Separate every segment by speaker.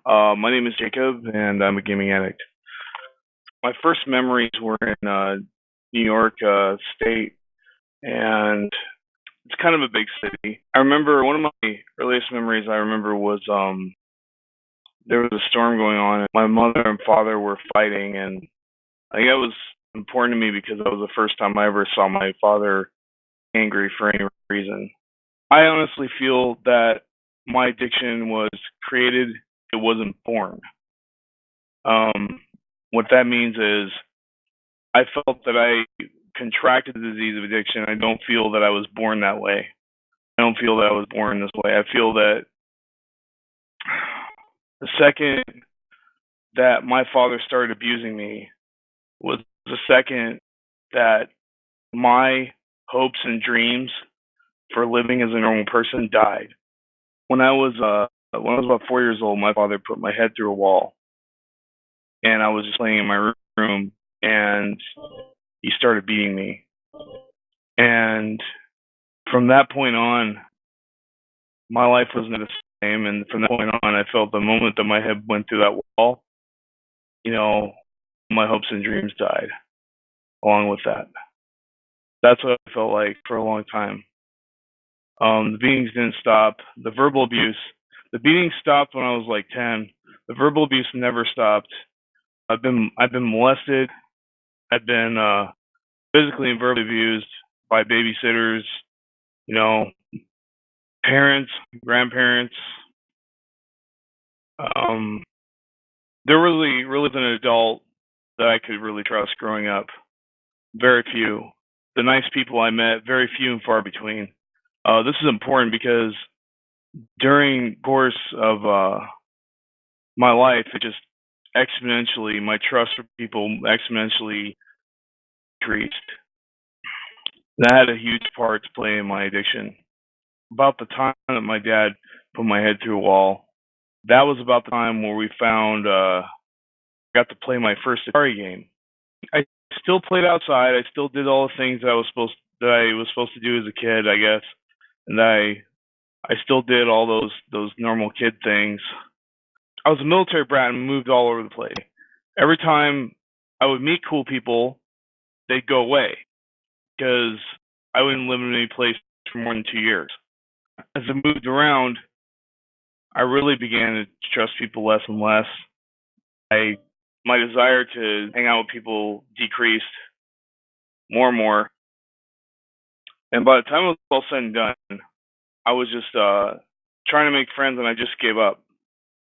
Speaker 1: My name is Jacob, and I'm a gaming addict. My first memories were in New York State, and it's kind of a big city. I remember one of my earliest memories I remember was there was a storm going on, and my mother and father were fighting, and I think that was important to me because that was the first time I ever saw my father angry for any reason. I honestly feel that my addiction was created, it wasn't born. Um, what that means is I felt that I contracted the disease of addiction. I don't feel that I was born that way. I don't feel that I was born this way. I feel that the second that my father started abusing me was the second that my hopes and dreams for living as a normal person died. When I was about 4 years old, my father put my head through a wall, and I was just laying in my room, and he started beating me. And from that point on, my life was not the same. And from that point on, I felt the moment that my head went through that wall, you know, my hopes and dreams died along with that. That's what I felt like for a long time. The beatings didn't stop. The beatings stopped when I was like 10. The verbal abuse never stopped. I've been molested. I've been physically and verbally abused by babysitters, you know, parents, grandparents. Um, there really was an adult that I could really trust growing up. Very few. The nice people I met, very few and far between. This is important because during the course of my life, my trust for people exponentially increased. That had a huge part to play in my addiction. About the time that my dad put my head through a wall, that was about the time where we found got to play my first Atari game. I still played outside. I still did all the things that I was supposed to do as a kid, I guess, and I still did all those normal kid things. I was a military brat and moved all over the place. Every time I would meet cool people, they'd go away because I wouldn't live in any place for more than 2 years. As I moved around, I really began to trust people less and less. I My desire to hang out with people decreased more and more. And by the time it was all said and done, I was just trying to make friends, and I just gave up.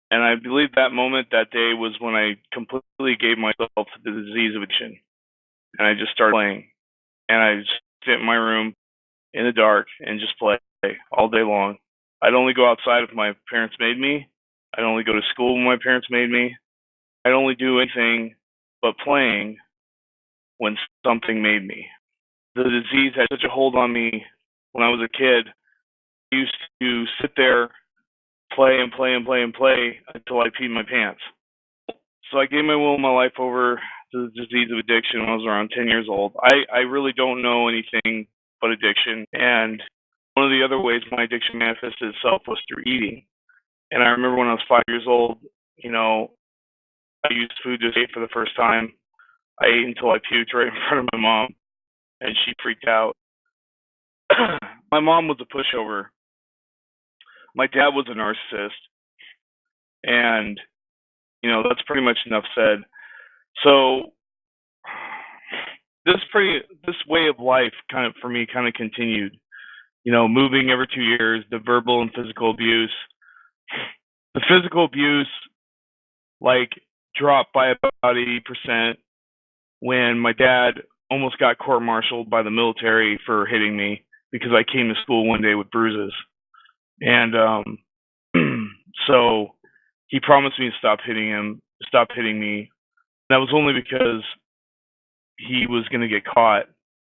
Speaker 1: And I believe that moment, that day, was when I completely gave myself to the disease of addiction. And I just started playing. And I just sit in my room in the dark and just play all day long. I'd only go outside if my parents made me. I'd only go to school when my parents made me. I'd only do anything but playing when something made me. The disease had such a hold on me when I was a kid. I used to sit there, play and play and play and play until I peed my pants. So I gave my will and my life over to the disease of addiction when I was around 10 years old. I really don't know anything but addiction. And one of the other ways my addiction manifested itself was through eating. And I remember when I was 5 years old, you know, I used food to eat for the first time. I ate until I puked right in front of my mom, and she freaked out. My mom was a pushover. My dad was a narcissist, and that's pretty much enough said. So this way of life kind of for me kind of continued. Moving every 2 years, the verbal and physical abuse. The physical abuse like dropped by about 80% when my dad almost got court-martialed by the military for hitting me because I came to school one day with bruises. And so he promised me to stop hitting me. That was only because he was going to get caught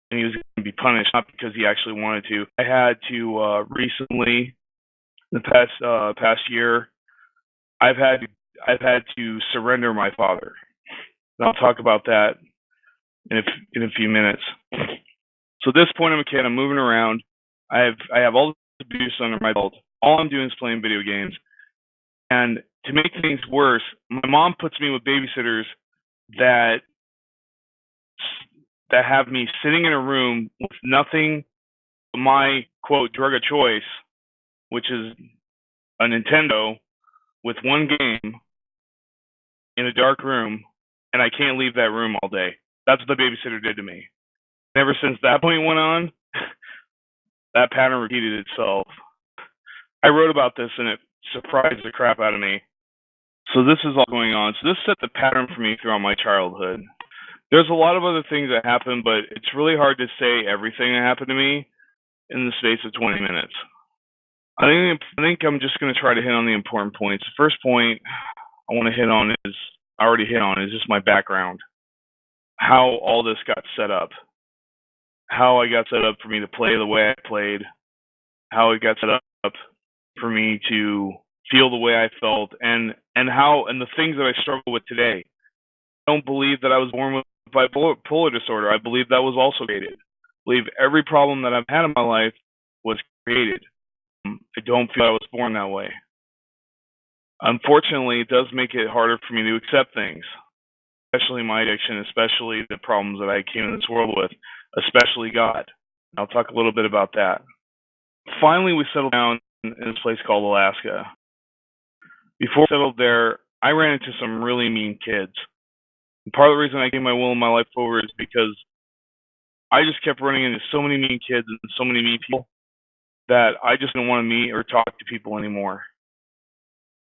Speaker 1: and he was going to be punished, not because he actually wanted to. I had to recently, the past year, I've had to surrender my father. And I'll talk about that in a few minutes. So at this point, I'm a kid. I'm moving around. I have all this abuse under my belt. All I'm doing is playing video games, And to make things worse, my mom puts me with babysitters that have me sitting in a room with nothing but my quote drug of choice, which is a Nintendo with one game in a dark room, and I can't leave that room all day. That's what the babysitter did to me. And ever since that point went on, that pattern repeated itself. I wrote about this and it surprised the crap out of me. So this is all going on. So this set the pattern for me throughout my childhood. There's a lot of other things that happened, but it's really hard to say everything that happened to me in the space of 20 minutes. I think I'm just going to try to hit on the important points. The first point I want to hit on is, I already hit on, is just my background. How all this got set up. How I got set up for me to play the way I played. How it got set up for me to feel the way I felt, and the things that I struggle with today. I don't believe that I was born with bipolar disorder. I believe that was also created. I believe every problem that I've had in my life was created. I don't feel I was born that way. Unfortunately, it does make it harder for me to accept things, especially my addiction, especially the problems that I came in this world with, especially God. I'll talk a little bit about that. Finally, we settled down in this place called Alaska. Before I settled there, I ran into some really mean kids. And part of the reason I gave my will and my life over is because I just kept running into so many mean kids and so many mean people that I just didn't want to meet or talk to people anymore.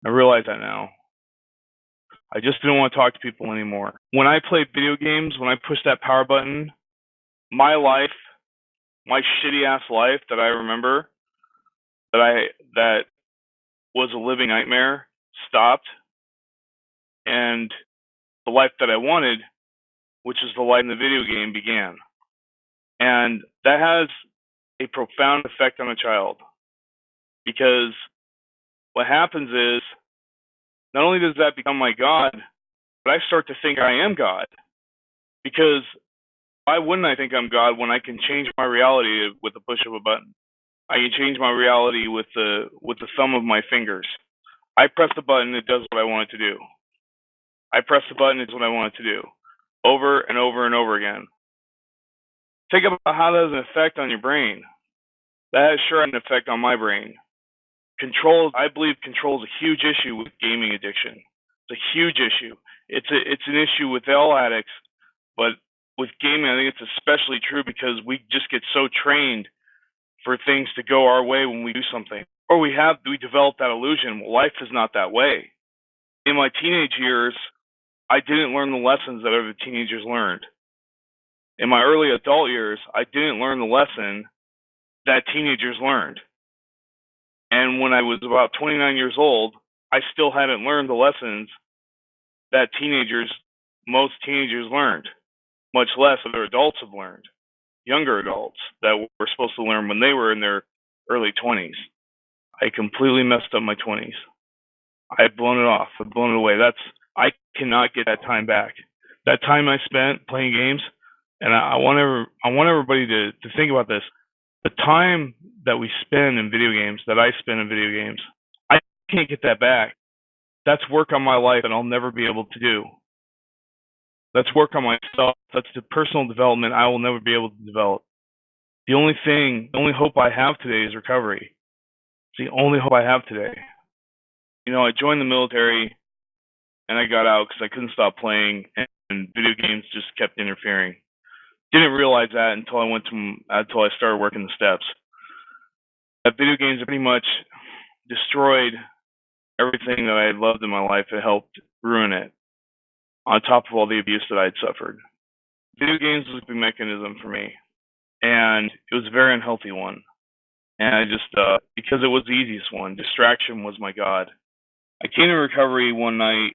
Speaker 1: I realize that now. I just didn't want to talk to people anymore. When I played video games, when I pushed that power button, my life, my shitty ass life that I remember, that was a living nightmare, stopped, and the life that I wanted, which is the life in the video game, began. And that has a profound effect on a child, because what happens is, not only does that become my God, but I start to think I am God. Because why wouldn't I think I'm God when I can change my reality with the push of a button? I can change my reality with the thumb of my fingers. I press the button, it does what I want it to do. I press the button, it's what I want it to do. Over and over and over again. Think about how that has an effect on your brain. That has sure had an effect on my brain. I believe control is a huge issue with gaming addiction. It's a huge issue. It's an issue with all addicts, but with gaming, I think it's especially true because we just get so trained for things to go our way when we do something, or we develop that illusion. Well, life is not that way. In my teenage years, I didn't learn the lessons that other teenagers learned. In my early adult years, I didn't learn the lesson that teenagers learned. And when I was about 29 years old, I still hadn't learned the lessons that most teenagers learned, much less other adults have learned, younger adults that were supposed to learn when they were in their early 20s. I completely messed up my 20s. I've blown it off. I've blown it away. I cannot get that time back. That time I spent playing games, and I want everybody to think about this. The time that we spend in video games, that I spend in video games, I can't get that back. That's work on my life that I'll never be able to do. That's work on myself. That's the personal development I will never be able to develop. The only hope I have today is recovery. It's the only hope I have today. I joined the military and I got out because I couldn't stop playing, and video games just kept interfering. Didn't realize that until I started working the steps. That video games pretty much destroyed everything that I had loved in my life. It helped ruin it, on top of all the abuse that I had suffered. Video games was a big mechanism for me, and it was a very unhealthy one. And I just, because it was the easiest one, distraction was my God. I came to recovery one night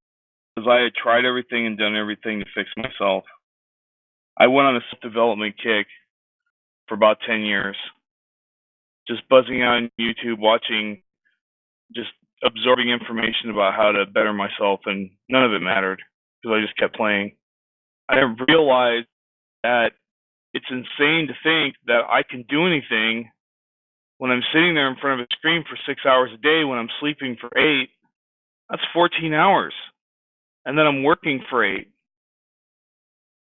Speaker 1: because I had tried everything and done everything to fix myself. I went on a self-development kick for about 10 years, just buzzing out on YouTube, watching, just absorbing information about how to better myself, and none of it mattered because I just kept playing. I realized that it's insane to think that I can do anything when I'm sitting there in front of a screen for 6 hours a day, when I'm sleeping for 8, That's 14 hours. And then I'm working for 8.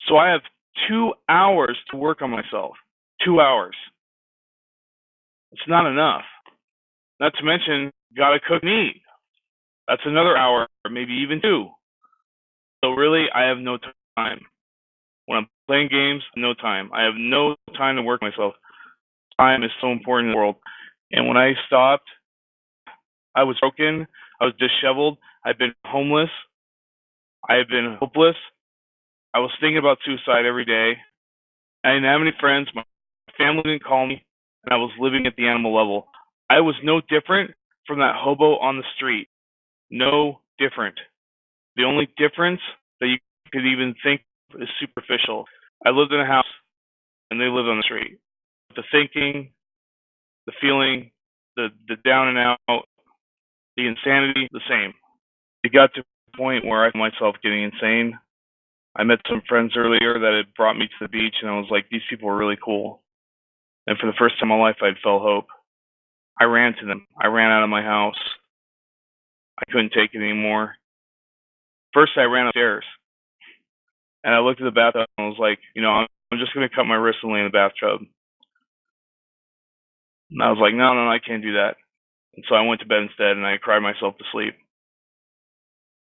Speaker 1: So I have 2 hours to work on myself. 2 hours. It's not enough. Not to mention, gotta cook and eat. That's another hour, or maybe even 2. So really, I have no time. When I'm playing games, no time. I have no time to work myself. Time is so important in the world. And when I stopped, I was broken. I was disheveled. I've been homeless. I have been hopeless. I was thinking about suicide every day. I didn't have any friends. My family didn't call me, and I was living at the animal level. I was no different from that hobo on the street. No different. The only difference that you could even think is superficial. I lived in a house, and they lived on the street. The thinking, the feeling, the down and out, the insanity, the same. It got to a point where I found myself getting insane. I met some friends earlier that had brought me to the beach, and I was like, these people are really cool. And for the first time in my life, I'd felt hope. I ran to them. I ran out of my house. I couldn't take it anymore. First, I ran upstairs, and I looked at the bathtub, and I was like, I'm just going to cut my wrist and lay in the bathtub. And I was like, no, I can't do that. And so I went to bed instead, and I cried myself to sleep,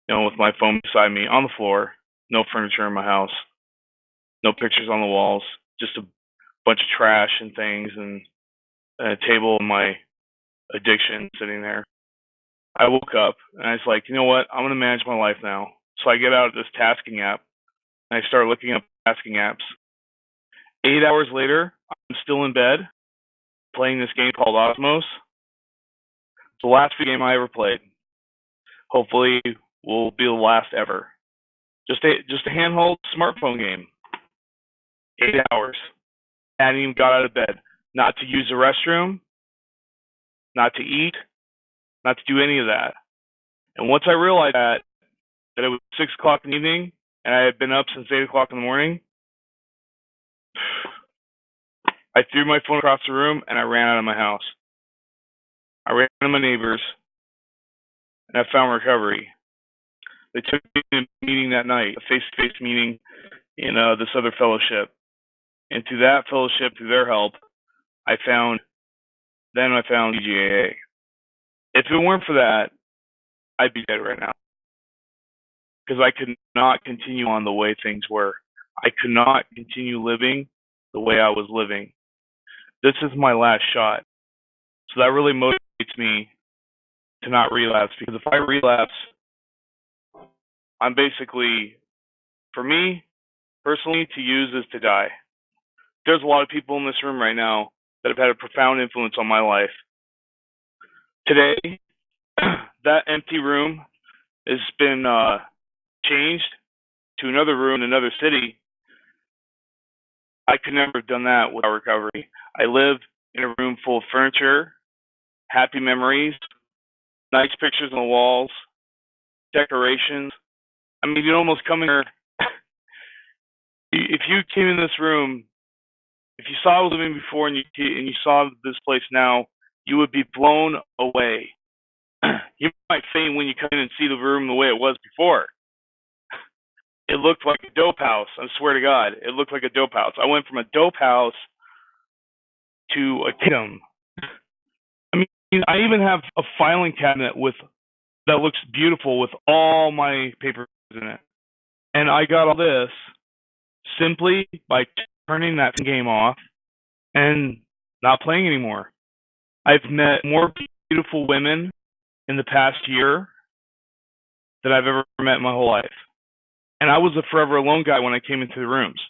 Speaker 1: with my phone beside me on the floor, no furniture in my house, no pictures on the walls, just a bunch of trash and things, and a table and my addiction sitting there. I woke up, and I was like, you know what? I'm going to manage my life now. So I get out this tasking app, and I start looking up tasking apps. 8 hours later, I'm still in bed playing this game called Osmos. It's the last video game I ever played. Hopefully, will be the last ever. Just a handheld smartphone game. 8 hours. I hadn't even got out of bed. Not to use the restroom, not to eat, not to do any of that. And once I realized that it was 6 o'clock in the evening, and I had been up since 8 o'clock in the morning, I threw my phone across the room, and I ran out of my house. I ran to my neighbors, and I found recovery. They took me to a meeting that night, a face-to-face meeting in this other fellowship. And through that fellowship, through their help, I found DGAA. If it weren't for that, I'd be dead right now. Because I could not continue on the way things were. I could not continue living the way I was living. This is my last shot. So that really motivates me to not relapse. Because if I relapse, I'm basically, for me, personally, to use is to die. There's a lot of people in this room right now that have had a profound influence on my life. Today, that empty room has been changed to another room in another city. I could never have done that without recovery. I live in a room full of furniture, happy memories, nice pictures on the walls, decorations. I mean, you'd almost come in here. If you came in this room, if you saw I was living before and you saw this place now, you would be blown away. You might faint when you come in and see the room the way it was before. It looked like a dope house. I swear to God, it looked like a dope house. I went from a dope house to a kingdom. I mean, I even have a filing cabinet that looks beautiful with all my papers in it. And I got all this simply by turning that game off and not playing anymore. I've met more beautiful women in the past year than I've ever met in my whole life. And I was a forever alone guy when I came into the rooms.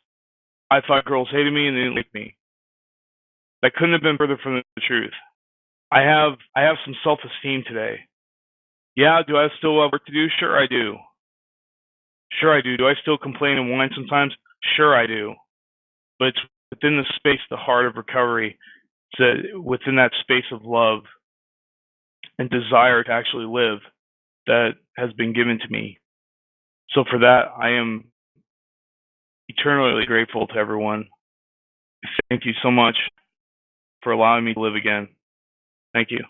Speaker 1: I thought girls hated me and they didn't like me. That couldn't have been further from the truth. I have some self-esteem today. Yeah, do I still have work to do? Sure I do. Sure I do. Do I still complain and whine sometimes? Sure I do. But it's within the space, the heart of recovery, within that space of love and desire to actually live that has been given to me. So for that, I am eternally grateful to everyone. Thank you so much for allowing me to live again. Thank you.